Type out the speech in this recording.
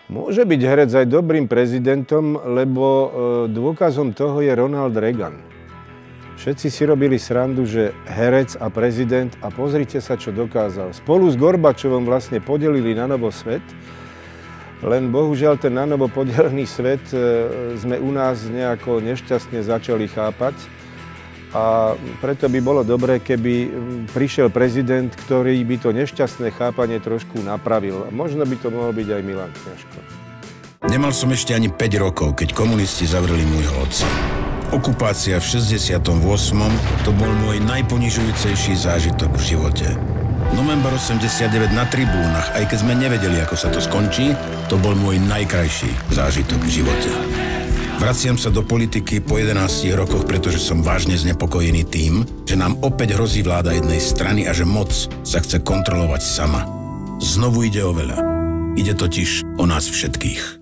Môže byť herec aj dobrým prezidentom, lebo dôkazom toho je Ronald Reagan. Všetci si robili srandu, že herec a prezident, a pozrite sa, čo dokázal. Spolu s Gorbačovom vlastne podelili na novo svet, len bohužiaľ ten na novo podelený svet sme u nás nejako nešťastne začali chápať. A preto by bolo dobré, keby prišiel prezident, ktorý by to nešťastné chápanie trošku napravil. A možno by to mohol byť aj Milan Kňažko. Nemal som ešte ani 5 rokov, keď komunisti zavreli môjho otca. Okupácia v 68. to bol môj najponižujúcejší zážitok v živote. November 89 na tribúnach, aj keď sme nevedeli, ako sa to skončí, to bol môj najkrajší zážitok v živote. Vraciam sa do politiky po 11 rokoch, pretože som vážne znepokojený tým, že nám opäť hrozí vláda jednej strany a že moc sa chce kontrolovať sama. Znovu ide o veľa. Ide totiž o nás všetkých.